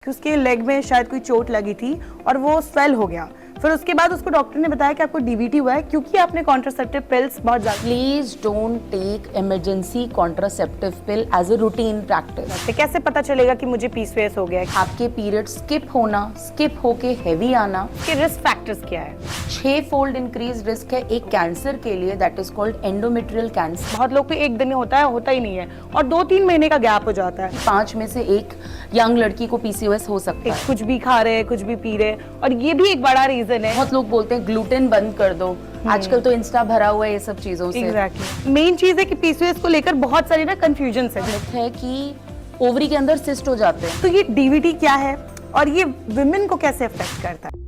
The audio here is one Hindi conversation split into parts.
कि उसके लेग में शायद कोई चोट लगी थी और वो स्वेल हो गया। फिर उसके बाद उसको डॉक्टर ने बताया कि आपको डीवीटी हुआ है क्योंकि आपने कॉन्ट्रासेप्टिव पिल्स बहुत ज्यादा। Please don't take emergency contraceptive pill as a routine practice. कैसे पता चलेगा कि मुझे पीसीओएस हो गया है? आपके पीरियड स्किप होना, स्किप होके हैवी आना। इसके रिस्क फैक्टर्स क्या है? 6-fold इंक्रीज रिस्क है एक कैंसर के लिए, that is called endometrial cancer. बहुत लोग को एक दिन में होता है, होता ही नहीं है, और 2-3 महीने का गैप हो जाता है। 5 में से 1 यंग लड़की को पीसीओएस हो सकता है। कुछ भी खा रहे हैं, कुछ भी पी रहे हैं, और ये भी एक बड़ा रीजन है। बहुत लोग बोलते हैं ग्लूटेन बंद कर दो, आजकल तो इंस्टा भरा हुआ है ये सब चीजों से। एग्जैक्टली। मेन चीज है कि पीसीओएस को लेकर बहुत सारी ना कंफ्यूजन है कि ओवरी के अंदर सिस्ट हो जाते हैं। तो ये डीवीटी क्या है और ये विमेन को कैसे अफेक्ट करता है?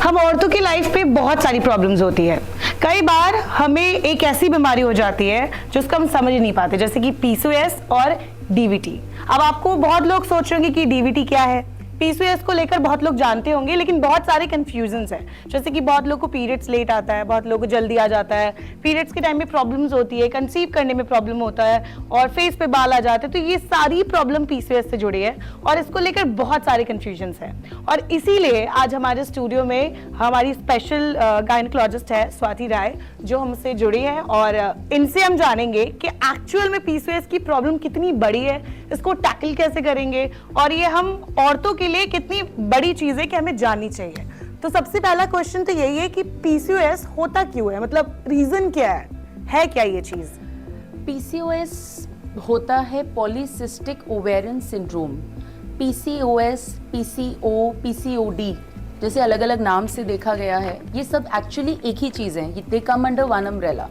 हम औरतों की लाइफ पे बहुत सारी प्रॉब्लम्स होती है। कई बार हमें एक ऐसी बीमारी हो जाती है जिसको हम समझ नहीं पाते, जैसे कि पीसीओएस और डीवीटी। अब आपको बहुत लोग सोच रहे होंगे कि डीवीटी क्या है। पीसीओएस को लेकर बहुत लोग जानते होंगे, लेकिन बहुत सारे कंफ्यूजन्स हैं। जैसे कि बहुत लोग को पीरियड्स लेट आता है, बहुत लोग को जल्दी आ जाता है, पीरियड्स के टाइम में प्रॉब्लम्स होती है, कंसीव करने में प्रॉब्लम होता है, और फेस पे बाल आ जाते हैं। तो ये सारी प्रॉब्लम पीसीओएस से जुड़ी है और इसको लेकर बहुत सारे कंफ्यूजन्स हैं। और इसीलिए आज हमारे स्टूडियो में हमारी स्पेशल गायनेकोलॉजिस्ट है स्वाति राय, जो हमसे जुड़ी है, और इनसे हम जानेंगे कि एक्चुअल में पीसीओएस की प्रॉब्लम कितनी बड़ी है, इसको टैकल कैसे करेंगे, और ये हम औरतों के लिए कितनी बड़ी चीज है कि हमें जाननी चाहिए। तो सबसे पहला क्वेश्चन तो यही है कि पीसीओएस होता क्यों है, मतलब रीजन क्या है क्या ये चीज? पीसीओएस होता है polycystic ovarian syndrome. PCOS, PCO, PCOD जैसे अलग अलग नाम से देखा गया है, ये सब एक्चुअली एक ही चीज है, they come under one umbrella.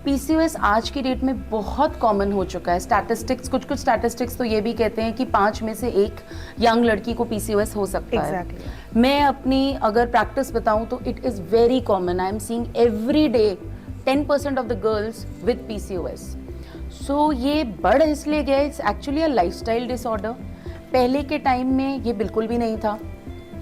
PCOS आज की डेट में बहुत कॉमन हो चुका है। स्टैटिस्टिक्स, कुछ स्टैटिस्टिक्स तो ये भी कहते हैं कि 5 में से 1 यंग लड़की को पीसीओएस हो सकता है। मैं अपनी अगर प्रैक्टिस बताऊं तो it is very common. I am seeing every day 10% of the girls with PCOS. So ये बढ़ इसलिए गया, it's actually a lifestyle disorder. पहले के टाइम में ये बिल्कुल भी नहीं था।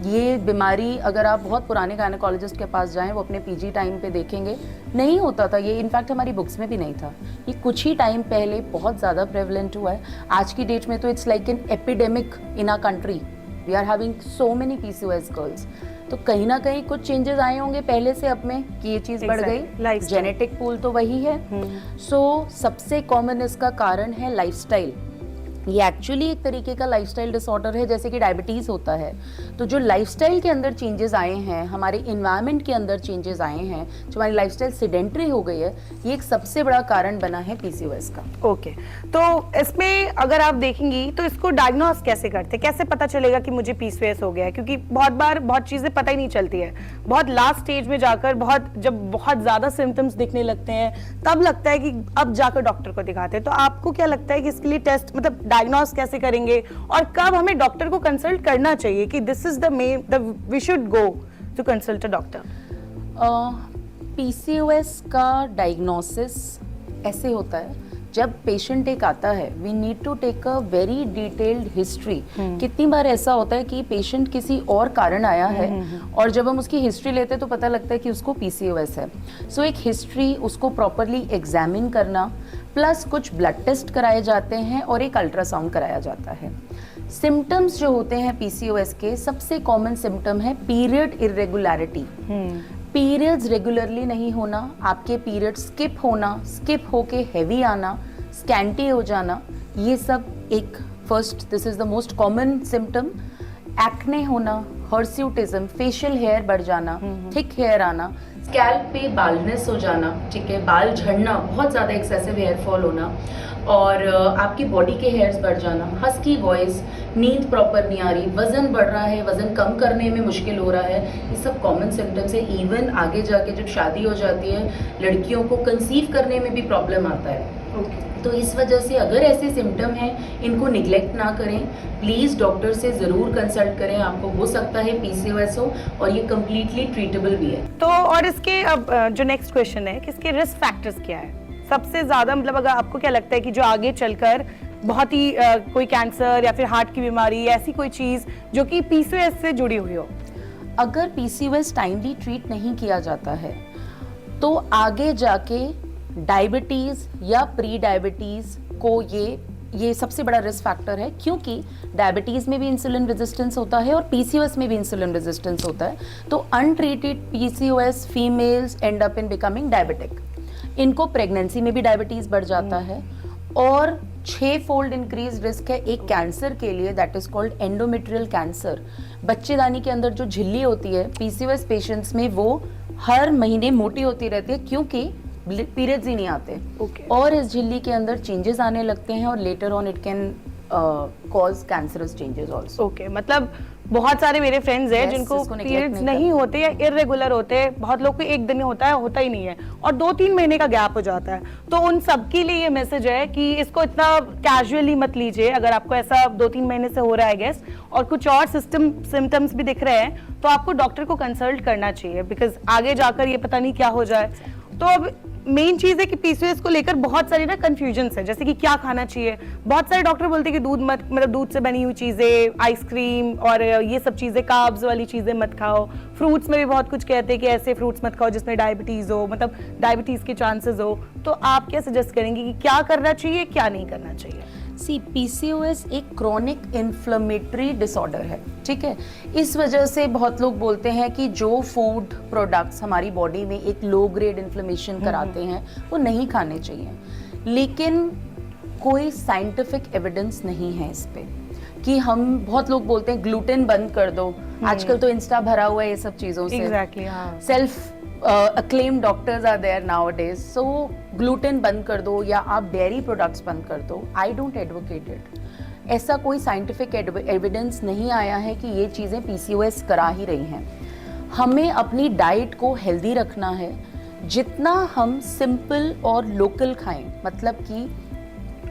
ये बीमारी अगर आप बहुत पुराने गायनेकोलॉजिस्ट के पास जाएं, वो अपने पीजी टाइम पे देखेंगे, नहीं होता था ये। इनफैक्ट हमारी बुक्स में भी नहीं था। ये कुछ ही टाइम पहले बहुत ज़्यादा प्रेवलेंट हुआ है। आज की डेट में तो it's like an epidemic in our country. We are having so many PCOS girls. तो कहीं ना कहीं कुछ चेंजेस आए होंगे पहले से अब में कि ये चीज़ बढ़ गई। जेनेटिक पूल तो वही है। सो सबसे कॉमन इसका कारण है लाइफस्टाइल। ये एक्चुअली एक तरीके का लाइफस्टाइल डिसऑर्डर है, जैसे कि डायबिटीज़ होता है। तो जो लाइफस्टाइल के अंदर चेंजेस आए हैं, हमारे इन्वायरमेंट के अंदर चेंजेस आए हैं, जो हमारी लाइफस्टाइल सेडेंटरी हो गई है, ये एक सबसे बड़ा कारण बना है पीसीओएस का। ओके, तो इसमें अगर आप देखेंगी तो इसको डायग्नोस कैसे करते, कैसे पता चलेगा कि मुझे पीसीओएस हो गया है? क्योंकि बहुत बार बहुत चीज़ें पता ही नहीं चलती है। बहुत लास्ट स्टेज में जाकर, जब बहुत ज़्यादा सिम्टम्स दिखने लगते हैं, तब लगता है कि अब जाकर डॉक्टर को दिखाते हैं। तो आपको क्या लगता है कि इसके लिए टेस्ट, मतलब डायग्नोस कैसे करेंगे, और कब हमें डॉक्टर को कंसल्ट करना चाहिए कि this is we should go to consult a doctor? PCOS का डायग्नोसिस ऐसे होता है, जब पेशेंट एक आता है, we need to take a very detailed history. कितनी बार ऐसा होता है कि पेशेंट किसी और कारण आया है और जब हम उसकी हिस्ट्री लेते हैं तो पता लगता है कि उसको पीसीओएस है। सो एक हिस्ट्री, उसको प्रॉपरली एग्जामिन करना, प्लस कुछ ब्लड टेस्ट कराए जाते हैं और एक अल्ट्रासाउंड कराया जाता है। सिम्टम्स जो होते हैं पीसीओएस के, सबसे कॉमन सिम्टम है पीरियड इरेगुलरिटी। पीरियड्स रेगुलरली नहीं होना, आपके पीरियड स्किप होना, स्किप होके हैवी आना, स्कैंटी हो जाना, ये सब एक this is the most common symptom. Acne होना, हर्स्यूटिज्म, फेशियल हेयर बढ़ जाना, थिक हेयर आना, स्कैल्प पे बाल्डनेस हो जाना, ठीक है, बाल झड़ना, बहुत ज़्यादा एक्सेसिव हेयर फॉल होना, और आपकी बॉडी के हेयर्स बढ़ जाना, हस्की वॉइस, नींद प्रॉपर नहीं आ रही, वजन बढ़ रहा है, वजन कम करने में मुश्किल हो रहा है, ये सब कॉमन सिम्टम्स है। इवन आगे जाके जब शादी हो जाती है, लड़कियों को कंसीव करने में भी प्रॉब्लम आता है। तो इस वजह से अगर ऐसे सिम्टम हैं, इनको निगलेक्ट ना करें, प्लीज़ डॉक्टर से ज़रूर कंसल्ट करें। आपको हो सकता है पीसीओएस हो, और ये कम्प्लीटली ट्रीटेबल भी है। तो और इसके अब जो नेक्स्ट क्वेश्चन है कि इसके रिस्क फैक्टर्स क्या है सबसे ज़्यादा, मतलब अगर आपको क्या लगता है कि जो आगे चलकर बहुत ही कोई कैंसर या फिर हार्ट की बीमारी, ऐसी कोई चीज़ जो कि पीसीओएस से जुड़ी हुई हो? अगर पीसीओएस टाइमली ट्रीट नहीं किया जाता है तो आगे जाके डायबिटीज़ या प्री डायबिटीज़ को ये ये सबसे बड़ा रिस्क फैक्टर है, क्योंकि डायबिटीज़ में भी इंसुलिन रेजिस्टेंस होता है और पीसीओएस में भी इंसुलिन रेजिस्टेंस होता है। तो untreated PCOS females and up in becoming diabetic. इनको प्रेगनेंसी में भी डायबिटीज़ बढ़ जाता है और 6-fold इंक्रीज रिस्क है एक कैंसर के लिए, that is called endometrial cancer. बच्चेदानी के अंदर जो झिल्ली होती है पीसीओएस पेशेंट्स में, वो हर महीने मोटी होती रहती है क्योंकि पीरियड्स ही नहीं आते। और इस झिल्ली के अंदर चेंजेस आने लगते हैं और later on it can cause cancerous changes also. Okay, मतलब बहुत सारे मेरे फ्रेंड्स हैं जिनको पीरियड्स नहीं होते या इरेगुलर होते हैं। बहुत लोग को एक दिन होता है, होता ही नहीं है, और 2-3 महीने का गैप हो जाता है। तो उन सब के लिए ये मैसेज है कि इसको इतना कैजुअली मत लीजिए। अगर आपको ऐसा 2-3 महीने से हो रहा है गेस, और कुछ और सिम्टम्स भी दिख रहे हैं, तो आपको डॉक्टर को कंसल्ट करना चाहिए, बिकॉज आगे जाकर ये पता नहीं क्या हो जाए। तो अब मेन चीज है कि पीसीओएस को लेकर बहुत सारी ना कंफ्यूजन्स है, जैसे कि क्या खाना चाहिए। बहुत सारे डॉक्टर बोलते हैं कि दूध मत, मतलब दूध से बनी हुई चीजें, आइसक्रीम और ये सब चीजें, कार्ब्स वाली चीजें मत खाओ। फ्रूट्स में भी बहुत कुछ कहते हैं कि ऐसे फ्रूट्स मत खाओ जिसमें डायबिटीज हो, मतलब डायबिटीज के चांसेस हो। तो आप क्या सजेस्ट करेंगे कि क्या करना चाहिए, क्या नहीं करना चाहिए? सी, पीसीओएस एक क्रॉनिक इन्फ्लेमेटरी डिसऑर्डर है, ठीक है। इस वजह से बहुत लोग बोलते हैं कि जो फूड प्रोडक्ट्स हमारी बॉडी में एक लो ग्रेड इन्फ्लेमेशन कराते हैं वो नहीं खाने चाहिए, लेकिन कोई साइंटिफिक एविडेंस नहीं है इस पे कि हम, बहुत लोग बोलते हैं ग्लूटेन बंद कर दो। आजकल तो इंस्टा भरा हुआ है ये सब चीज़ों से। एग्जैक्टली, हाँ। Self acclaimed doctors are there nowadays, so gluten बंद कर दो या आप dairy products बंद कर दो। I don't advocate it। ऐसा कोई scientific evidence नहीं आया है कि ये चीज़ें PCOS करा ही रही हैं। हमें अपनी डाइट को हेल्दी रखना है, जितना हम सिंपल और लोकल खाएं, मतलब कि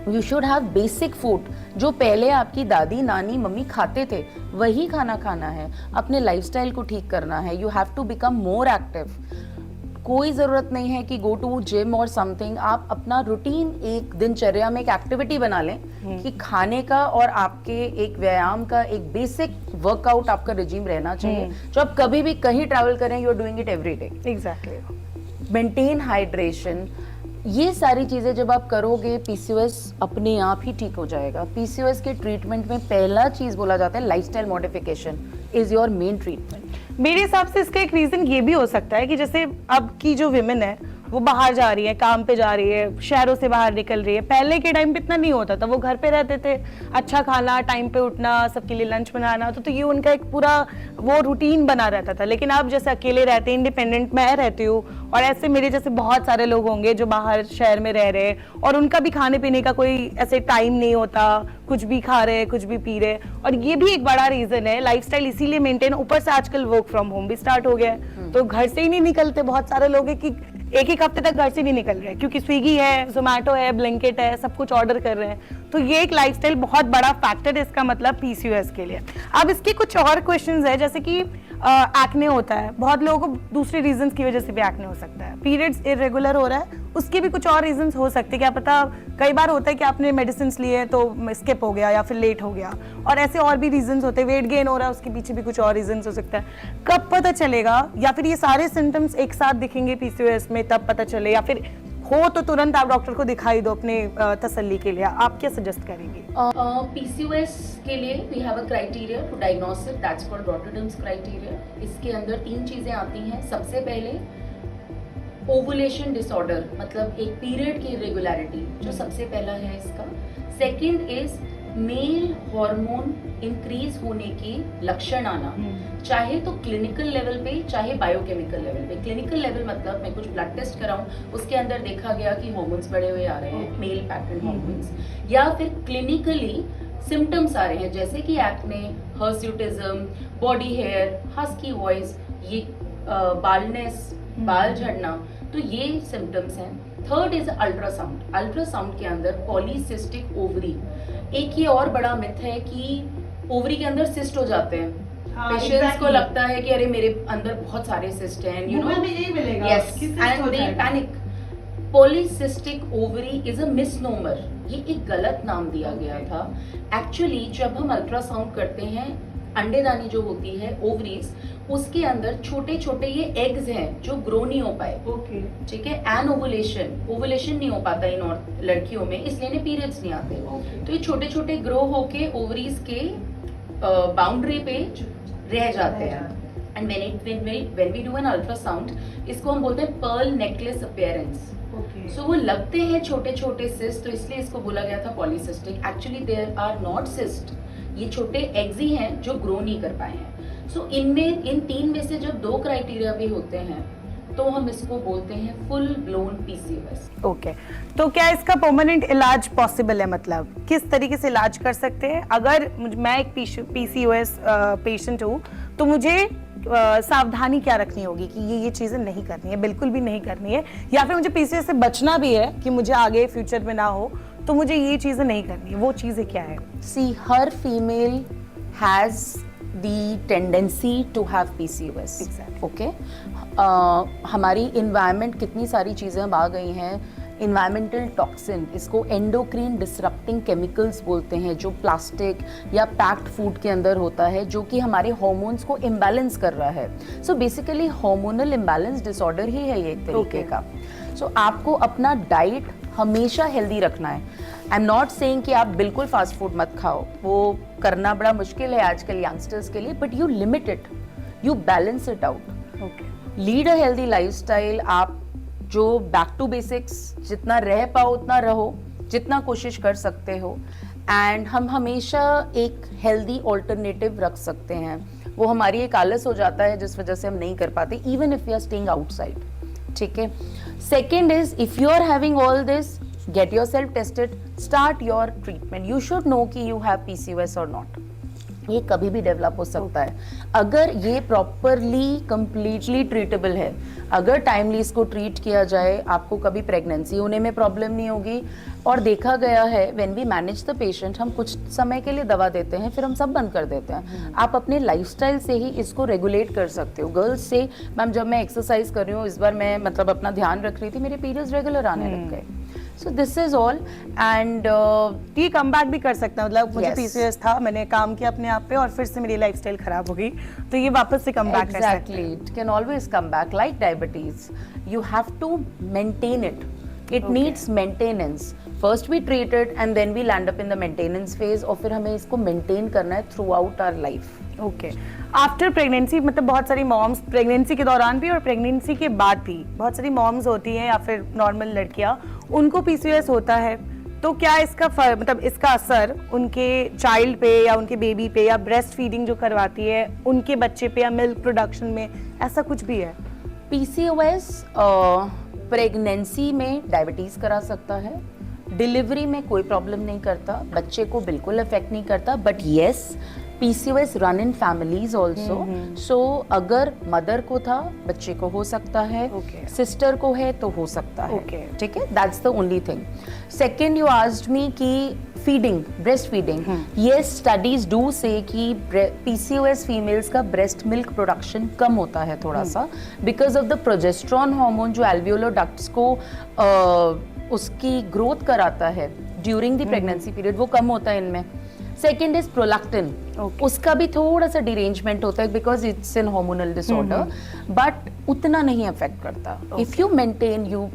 you should have basic food जो पहले आपकी दादी, नानी, मम्मी खाते थे, वही खाना खाना है। अपने लाइफस्टाइल को ठीक करना है। You have to become more active. कोई ज़रूरत नहीं है कि गो टू जिम और समथिंग। आप अपना रूटीन एक दिनचर्या में एक एक्टिविटी बना लें कि खाने का और आपके एक व्यायाम का एक बेसिक वर्कआउट आपका रिजीम रहना चाहिए, जो आप कभी भी कहीं ट्रैवल करें, you are doing it every day. Exactly. Maintain hydration, ये सारी चीज़ें जब आप करोगे, पीसीओएस अपने आप ही ठीक हो जाएगा। पीसीओएस के ट्रीटमेंट में पहला चीज़ बोला जाता है lifestyle modification is your main treatment. मेरे हिसाब से इसका एक रीजन ये भी हो सकता है कि जैसे अब की जो विमेन है वो बाहर जा रही है, काम पे जा रही है, शहरों से बाहर निकल रही है। पहले के टाइम पे इतना नहीं होता था, वो घर पे रहते थे, अच्छा खाना, टाइम पे उठना, सबके लिए लंच बनाना, तो ये उनका एक पूरा वो रूटीन बना रहता था। लेकिन अब जैसे अकेले रहते हैं, इंडिपेंडेंट मैं रहती हूँ, और ऐसे मेरे जैसे बहुत सारे लोग होंगे जो बाहर शहर में रह रहे हैं, और उनका भी खाने पीने का कोई ऐसे टाइम नहीं होता, कुछ भी खा रहे हैं, कुछ भी पी रहे हैं। और ये भी एक बड़ा रीजन है, लाइफस्टाइल इसीलिए मेंटेन, ऊपर से आजकल वर्क फ्रॉम होम भी स्टार्ट हो गया है, तो घर से ही नहीं निकलते। बहुत सारे लोग हैं कि एक हफ्ते तक घर से नहीं निकल रहे, क्योंकि स्विगी है, जोमेटो है, ब्लिंकिट है, सब कुछ ऑर्डर कर रहे हैं। तो ये एक लाइफस्टाइल बहुत बड़ा फैक्टर है इसका मतलब पीसीओएस के लिए। अब इसके कुछ और क्वेश्चंस है, जैसे कि एक्ने होता है, बहुत लोगों को दूसरे रीजंस की वजह से भी एक्ने हो सकता है। पीरियड्स इरेगुलर हो रहा है, उसके भी कुछ और रीजंस हो सकते हैं, क्या पता। कई बार होता है कि आपने मेडिसिन लिए तो स्किप हो गया या फिर लेट हो गया, और ऐसे और भी रीजंस होते हैं। वेट गेन हो रहा है, उसके पीछे भी कुछ और रीजंस हो सकता है। कब पता चलेगा, या फिर ये सारे सिम्टम्स एक साथ दिखेंगे पीसीओएस में तब पता चले, या फिर हो तो तुरंत आप डॉक्टर को दिखाई दो अपने तसल्ली के लिए? आप क्या सजेस्ट करेंगे? पीसीओएस के लिए we have a criteria to diagnose it, that's called Rotterdam's criteria. इसके अंदर 3 चीजें आती हैं। सबसे पहले ओवुलेशन डिसऑर्डर, मतलब एक पीरियड की इरेगुलरिटी, जो सबसे पहला है इसका। Second is male hormone increase होने की लक्षण आना, चाहे तो क्लिनिकल लेवल पे चाहे बायोकेमिकल लेवल पे। क्लिनिकल लेवल मतलब मैं कुछ ब्लड टेस्ट कराऊं, उसके अंदर देखा गया कि हार्मोन्स बढ़े हुए आ रहे हैं, मेल पैटर्न हार्मोन्स, या फिर क्लिनिकली सिम्टम्स आ रहे हैं जैसे कि acne, hirsutism, body hair, husky voice, ये बालनेस, बाल झड़ना, तो ये सिम्टम्स हैं। Third is ultrasound. अल्ट्रासाउंड के अंदर पॉलीसिस्टिक ओवरी, एक ये और बड़ा मिथ है कि ओवरी के अंदर सिस्ट हो जाते हैं। पेशेंट्स को लगता है कि अरे मेरे अंदर बहुत सारे सिस्ट हैं, you know, yes, and they panic. Polycystic ovary is a misnomer, ये एक गलत नाम दिया गया था। एक्चुअली जब हम अल्ट्रासाउंड करते हैं, अंडेदानी जो होती है ओवरीज, उसके अंदर छोटे छोटे ये एग्स हैं जो ग्रो नहीं हो पाए। ओके ठीक है, एन ओवुलेशन नहीं हो पाता इन और लड़कियों में, इसलिए इन्हें पीरियड्स नहीं आते। तो ये छोटे छोटे ग्रो होके ओवरीज के बाउंड्री पे रह जाते हैं। And when we do an ultrasound, इसको हम बोलते हैं पर्ल नेकलेस अपीयरेंस। सो वो लगते हैं छोटे छोटे सिस्ट, तो इसलिए इसको बोला गया था polycystic. Actually there are not cyst, ये छोटे एग्स ही हैं जो ग्रो नहीं कर पाए हैं। सो इनमें इन 3 में से जब 2 क्राइटेरिया भी होते हैं तो हम इसको बोलते हैं फुल ब्लोन पीसीओएस। ओके, तो क्या इसका परमानेंट इलाज पॉसिबल है? मतलब किस तरीके से इलाज कर सकते हैं? अगर मैं एक पीसीओएस पेशेंट हूँ तो मुझे सावधानी क्या रखनी होगी कि ये चीजें नहीं करनी है, बिल्कुल भी नहीं करनी है, या फिर मुझे पीसीओएस से बचना भी है कि मुझे आगे फ्यूचर में ना हो, तो मुझे ये चीजें नहीं करनी है, वो चीजें क्या है? सी हर female has the tendency to have PCOS. Okay, हमारी इन्वायरमेंट कितनी सारी चीज़ें अब आ गई हैं, इन्वायरमेंटल टॉक्सिन, इसको एंडोक्रीन डिसरप्टिंग केमिकल्स बोलते हैं, जो प्लास्टिक या पैक्ड फूड के अंदर होता है, जो कि हमारे हार्मोन्स को इम्बैलेंस कर रहा है। So basically hormonal imbalance disorder ही है ये एक तरीके का। सो आपको अपना डाइट हमेशा हेल्दी रखना है। आई एम नॉट सेइंग कि आप बिल्कुल फास्ट फूड मत खाओ, वो करना बड़ा मुश्किल है आजकल यंगस्टर्स के लिए, but you limit it, you balance it out. Okay, lead a healthy lifestyle. आप जो बैक टू बेसिक्स जितना रह पाओ उतना रहो, जितना कोशिश कर सकते हो। एंड हम हमेशा एक हेल्दी ऑल्टरनेटिव रख सकते हैं। वो हमारी एक आलस हो जाता है जिस वजह से हम नहीं कर पाते, even if you are staying outside. ठीक है, second is if you are having all this, get yourself tested, start your treatment. You should know कि यू हैव पीसीओएस और नॉट। ये कभी भी डेवलप हो सकता है अगर ये प्रॉपरली कंप्लीटली ट्रीटेबल है। अगर टाइमली इसको ट्रीट किया जाए, आपको कभी प्रेगनेंसी होने में प्रॉब्लम नहीं होगी। और देखा गया है when we manage the patient, हम कुछ समय के लिए दवा देते हैं, फिर हम सब बंद कर देते हैं। आप अपने लाइफस्टाइल से ही इसको रेगुलेट कर सकते हो। गर्ल्स से, मैम जब मैं एक्सरसाइज कर रही हूँ, इस बार मैं मतलब अपना ध्यान रख रही थी, मेरे पीरियड्स रेगुलर आने लग गए। So this is all. And ये कम बैक भी कर सकता है, मतलब मुझे Yes. पीसीओएस था, मैंने काम किया अपने आप पे और फिर से मेरी लाइफस्टाइल खराब हो गई, तो ये वापस से कम बैक कर सकता है। Exactly, it can always come back like diabetes. You have to maintain it. It needs maintenance. First we treat it and then we land up in the maintenance phase, और फिर हमें इसको maintain करना है throughout our life. Okay, after pregnancy, मतलब बहुत सारी मॉम्स प्रेगनेंसी के दौरान भी और प्रेगनेंसी के बाद भी बहुत सारी मॉम्स होती हैं या फिर नॉर्मल लड़कियां, उनको पीसीओएस होता है, तो क्या इसका मतलब इसका असर उनके चाइल्ड पे या उनके बेबी पे या ब्रेस्ट फीडिंग जो करवाती है उनके बच्चे पे या मिल्क प्रोडक्शन में, ऐसा कुछ भी है? PCOS प्रेगनेंसी में डायबिटीज करा सकता है, डिलीवरी में कोई प्रॉब्लम नहीं करता, बच्चे को बिल्कुल अफेक्ट नहीं करता। But yes, PCOS run in families also. So अगर मदर को था, बच्चे को हो सकता है, सिस्टर को है तो हो सकता है। ठीक है, that's the only thing. Second, you asked me कि feeding, breast feeding, yes studies do say कि PCOS फीमेल्स का ब्रेस्ट मिल्क प्रोडक्शन कम होता है थोड़ा सा, because of the progesterone hormone जो एल्वियोलर डक्ट्स को उसकी ग्रोथ कराता है ड्यूरिंग द प्रेगनेंसी पीरियड, वो कम होता है इनमें। सेकेंड इज प्रोलैक्टिन, उसका भी थोड़ा सा डिरेंजमेंट होता है because it's an hormonal disorder, but उतना नहीं अफेक्ट करता। If you maintain, you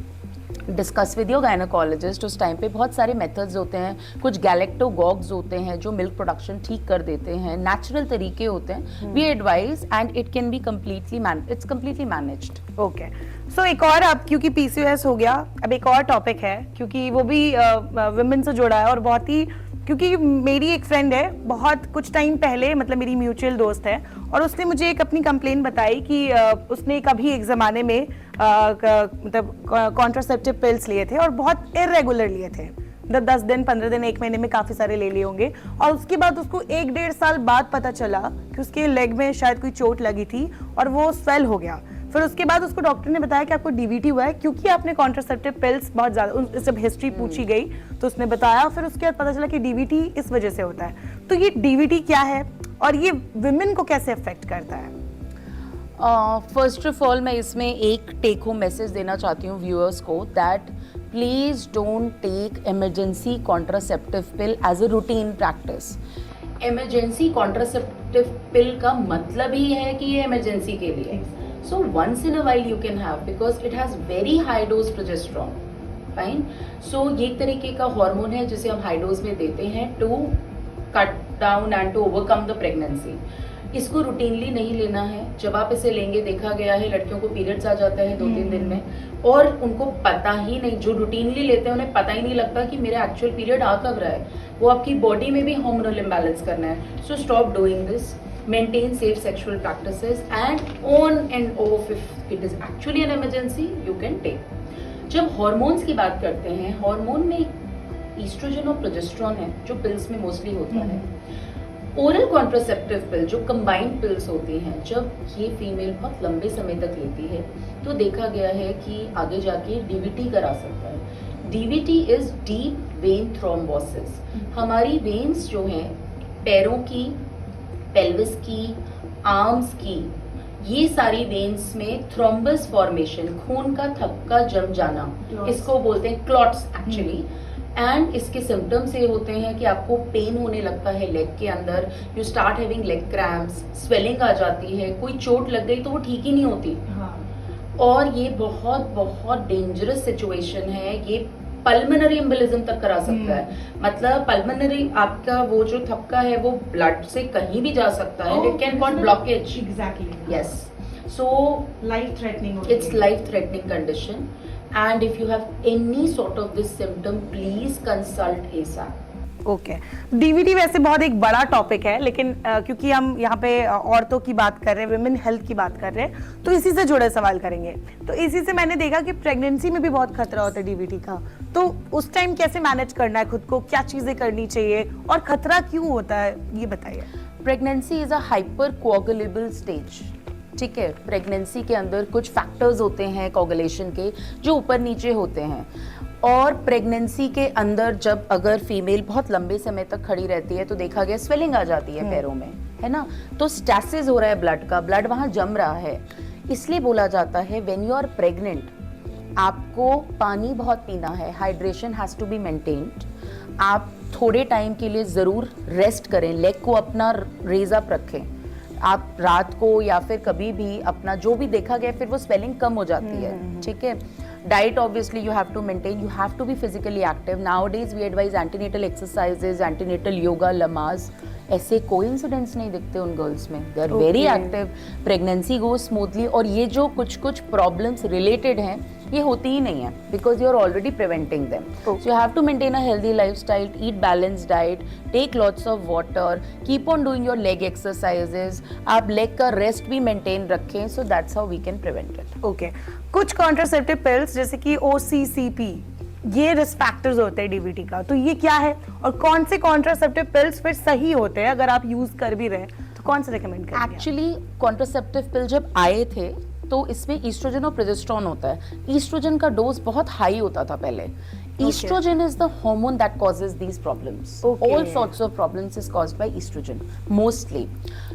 discuss with your gynaecologist, उस टाइम पे बहुत सारे मेथड्स होते हैं, कुछ गैलेक्टोगॉग्स होते हैं जो मिल्क प्रोडक्शन ठीक कर देते हैं, नेचुरल तरीके होते हैं, we advise, and it can be it's completely managed. Okay, so एक और, अब क्योंकि पीसीओएस हो गया, अब एक और टॉपिक है क्योंकि वो भी वुमेन से जुड़ा है और बहुत ही, क्योंकि मेरी एक फ्रेंड है, बहुत कुछ टाइम पहले, मतलब मेरी म्यूचुअल दोस्त है, और उसने मुझे एक अपनी कंप्लेन बताई कि उसने कभी एक ज़माने में मतलब कॉन्ट्रासेप्टिव पिल्स लिए थे और बहुत इरेगुलर लिए थे, 10 दिन 15 दिन 1 महीने में काफ़ी सारे ले लिए होंगे, और उसके बाद उसको 1-1.5 साल बाद पता चला कि उसके लेग में शायद कोई चोट लगी थी और वो स्वेल हो गया। फिर उसके बाद उसको डॉक्टर ने बताया कि आपको डीवीटी हुआ है क्योंकि आपने कॉन्ट्रासेप्टिव पिल्स बहुत ज़्यादा, जब हिस्ट्री पूछी गई तो उसने बताया, फिर उसके बाद पता चला कि डीवीटी इस वजह से होता है। तो ये डीवीटी क्या है और ये विमेन को कैसे अफेक्ट करता है? फर्स्ट ऑफ ऑल मैं इसमें एक टेक होम मैसेज देना चाहती हूँ व्यूअर्स को, that please don't take emergency contraceptive pill as a routine practice. Emergency contraceptive pill का मतलब ही है कि ये इमरजेंसी के लिए, so once in a while you can have because it has very high dose progesterone, fine. So ये एक तरीके का हार्मोन है जिसे हम हाई डोज में देते हैं to cut down and to overcome the pregnancy. इसको रूटीनली नहीं लेना है। जब आप इसे लेंगे, देखा गया है लड़कियों को पीरियड्स आ जाता है 2-3 दिन में, और उनको पता ही नहीं, जो रूटीनली लेते हैं उन्हें पता ही नहीं लगता कि मेरा एक्चुअल पीरियड आ कब रहा है। वो आपकी बॉडी में भी हार्मोनल इम्बैलेंस करना है। So stop doing this, maintain safe sexual practices and on and off if it is actually an emergency you can take. जब हार्मोन्स की बात करते हैं, हार्मोन में ईस्ट्रोजन और प्रोजेस्टेरॉन है जो पिल्स में मोस्टली होता है। ओरल कॉन्ट्रासेप्टिव पिल जो कंबाइंड पिल्स होती हैं, जब ये फीमेल बहुत लंबे समय तक लेती है तो देखा गया है कि आगे जाके डीवीटी करा सकता है। DVT is deep vein thrombosis. हमारी वेन्स जो हैं पैरों की, पेल्विस की, आर्म्स की, ये सारी वेन्स में थ्रोम्बस फॉर्मेशन, खून का थक्का जम जाना, इसको बोलते हैं क्लॉट्स एक्चुअली। एंड इसके सिम्टम्स ये होते हैं कि आपको पेन होने लगता है लेग के अंदर, you start having leg cramps, swelling आ जाती है, कोई चोट लग गई तो वो ठीक ही नहीं होती। और ये बहुत बहुत डेंजरस सिचुएशन है, ये पल्मोनरी एम्बोलिज्म तक करा सकता है। मतलब पल्मोनरी, आपका वो जो थक्का है वो ब्लड से कहीं भी जा सकता है, it can cause blockage. Exactly, yes. So life threatening, it's life threatening condition, and if you have any sort of this symptom please consult ASAP। Okay, DVT वैसे बहुत एक बड़ा टॉपिक है, लेकिन क्योंकि हम यहाँ पे औरतों की बात कर रहे हैं, विमेन हेल्थ की बात कर रहे हैं, तो इसी से जुड़े सवाल करेंगे। तो इसी से मैंने देखा कि प्रेगनेंसी में भी बहुत खतरा होता है डीवीटी का, तो उस टाइम कैसे मैनेज करना है खुद को, क्या चीजें करनी चाहिए और खतरा क्यों होता है, ये बताइए। Pregnancy is a hypercoagulable stage, ठीक है। प्रेगनेंसी के अंदर कुछ फैक्टर्स होते हैं कोगुलेशन के जो ऊपर नीचे होते हैं, और प्रेगनेंसी के अंदर जब अगर फीमेल बहुत लंबे समय तक खड़ी रहती है तो देखा गया स्वेलिंग आ जाती है पैरों में, है ना। तो स्टैसिस हो रहा है ब्लड का, ब्लड वहां जम रहा है। इसलिए बोला जाता है व्हेन यू आर प्रेग्नेंट आपको पानी बहुत पीना है, hydration has to be maintained. आप थोड़े टाइम के लिए जरूर रेस्ट करें, लेग को अपना रेज अप रखें। आप रात को या फिर कभी भी अपना जो भी देखा गया, फिर वो स्वेलिंग कम हो जाती है, ठीक है। Diet obviously you have to maintain, you have to be physically active. Nowadays we advise antenatal exercises, antenatal yoga, Lamaze. ऐसे कोई इंसिडेंट्स नहीं दिखते उन गर्ल्स में, they are very active, pregnancy go smoothly. और ये जो कुछ कुछ प्रॉब्लम्स रिलेटेड हैं ये होती ही नहीं है because you are already preventing them. So you have to maintain a healthy lifestyle, eat balanced diet, take lots of water, keep on doing your leg exercises. आप लेग का रेस्ट भी मेंटेन रखें, so that's how we can prevent it. Okay, कुछ कॉन्ट्रासेप्टिव पिल्स जैसे कि OCCP, ये रिस्क फैक्टर्स होते हैं डीवीटी का, तो ये क्या है और कौन से कॉन्ट्रासेप्टिव पिल्स फिर सही होते हैं अगर आप यूज कर भी रहे तो कौन से रिकमेंड करेंगे? एक्चुअली कॉन्ट्रासेप्टिव पिल जब आए थे तो इसमें ईस्ट्रोजन और प्रोजेस्टेरॉन होता है। ईस्ट्रोजन का डोज बहुत हाई होता था पहले। Estrogen is the hormone that causes these problems. Okay. All sorts of problems is caused by estrogen, mostly.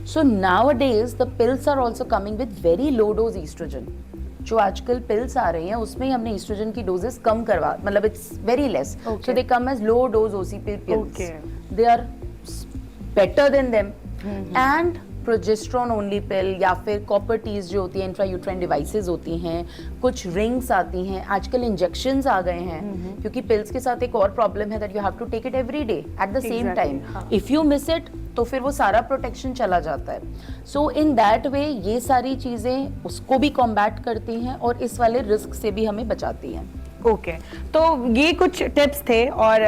So nowadays the pills are also coming with very low dose estrogen. जो आजकल पिल्स आ रही हैं उसमें हमने ईस्ट्रोजन की डोजेस कम करवा, मतलब it's very less, so they come as low dose OCP pills. They are better than them. And progesterone only pill या फिर कॉपर टीज जो होती है, इंट्रायूट्राइन डिवाइसेस होती हैं, कुछ रिंग्स आती हैं, आजकल इंजेक्शंस आ गए हैं। क्योंकि पिल्स के साथ एक और प्रॉब्लम है that you have to take it every day at the same time. If you miss it तो फिर वो सारा प्रोटेक्शन चला जाता है। सो इन दैट वे ये सारी चीजें उसको भी कॉम्बैट करती हैं और इस वाले रिस्क से भी हमें बचाती हैं। ओके, तो ये कुछ टिप्स थे, और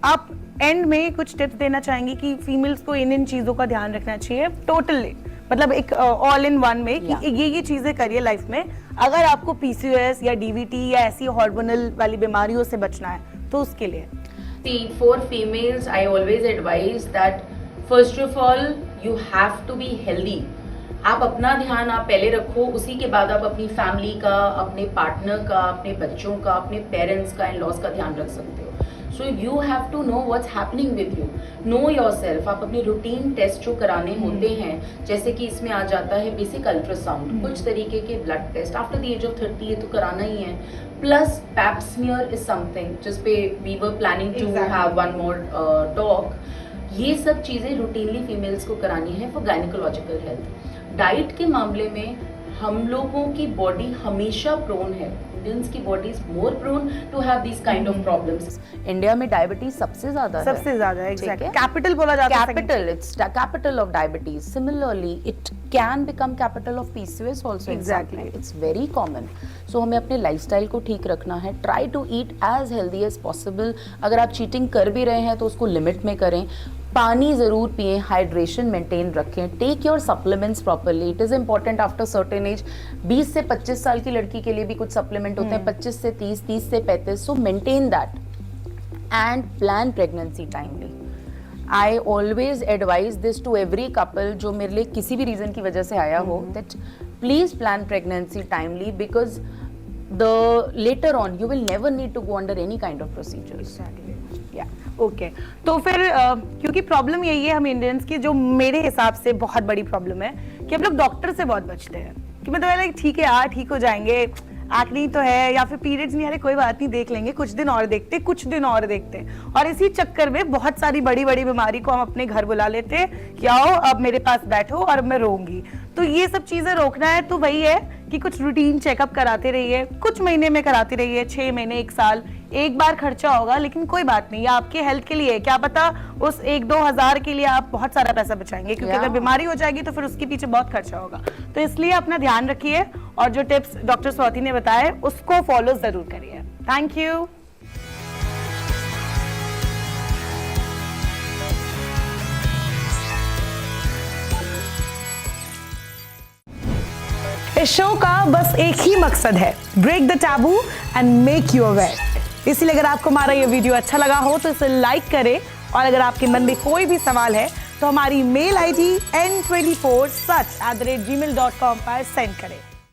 आप एंड में कुछ टिप्स देना चाहेंगे कि फीमेल्स को इन चीजों का ध्यान रखना चाहिए टोटली, मतलब एक ऑल इन वन में कि ये चीजें करिए लाइफ में अगर आपको PCOS या DVT या ऐसी हार्मोनल वाली बीमारियों से बचना है तो उसके लिए? For females, I always advise that first of all you have to be healthy. आप अपना ध्यान आप पहले रखो, उसी के बाद आप अपनी फैमिली का, अपने पार्टनर का, अपने बच्चों का, अपने पेरेंट्स का, इन-लॉज का ध्यान रख सकते हो। So you have to know what's happening with you, know yourself. आप अपने रूटीन टेस्ट जो कराने होते हैं, जैसे कि इसमें आ जाता है बेसिक अल्ट्रासाउंड, कुछ तरीके के blood test after the age of 30 ये तो कराना ही है, plus pap smear is something जिस पे we were planning to have one more talk. ये सब चीज़ें रूटीनली फीमेल्स को करानी है फॉर गायनिकोलॉजिकल हेल्थ। डाइट के मामले में हम लोगों की बॉडी हमेशा प्रोन है, इंडियंस की body is more prone to have this kind of problems. India में डायबिटीज सबसे ज्यादा है, एग्जैक्टली कैपिटल बोला जाता है, capital, it's capital of diabetes. Similarly it can become capital of PCOS also, exactly it's very common. So हमें अपने लाइफस्टाइल को ठीक रखना है, try to eat as healthy as possible. अगर आप चीटिंग कर भी रहे हैं तो उसको लिमिट में करें, पानी जरूर पिए, हाइड्रेशन मेंटेन रखें, take your supplements properly. It is important after certain age. 20 से 25 साल की लड़की के लिए भी कुछ सप्लीमेंट होते हैं, 25 से 30, 30 से 35। So maintain that and plan pregnancy timely. I always advise this to every couple जो मेरे लिए किसी भी रीजन की वजह से आया हो, that please plan pregnancy timely, because the later on you will never need to go under any kind of procedures. Okay तो फिर क्योंकि प्रॉब्लम यही है हम इंडियंस की, जो मेरे हिसाब से बहुत बड़ी प्रॉब्लम है कि हम लोग डॉक्टर से बहुत बचते हैं कि मतलब लाइक ठीक है यार ठीक हो जाएंगे, एक्ने तो है या फिर पीरियड्स नहीं आ रहे, कोई बात नहीं देख लेंगे, कुछ दिन और देखते, कुछ दिन और देखते, और इसी चक्कर में बहुत सारी बड़ी बड़ी बीमारी को हम अपने घर बुला लेते हैं कि आओ अब मेरे पास बैठो और अब मैं रोऊंगी। तो ये सब चीजें रोकना है तो वही है कि कुछ रूटीन चेकअप कराते रहिए, कुछ महीने में कराते रहिए, 6 महीने 1 साल, एक बार खर्चा होगा लेकिन कोई बात नहीं, ये आपके हेल्थ के लिए है, क्या पता उस 1-2 हज़ार के लिए आप बहुत सारा पैसा बचाएंगे, क्योंकि अगर बीमारी हो जाएगी तो फिर उसके पीछे बहुत खर्चा होगा। तो इसलिए अपना ध्यान रखिए और जो टिप्स डॉक्टर स्वाति ने बताए उसको फॉलो जरूर करिए। Thank you. इस शो का बस एक ही मकसद है, break the taboo and make you aware. इसलिए अगर आपको हमारा ये वीडियो अच्छा लगा हो तो इसे लाइक करें, और अगर आपके मन में कोई भी सवाल है तो हमारी मेल ID n24such@gmail.com पर सेंड करें।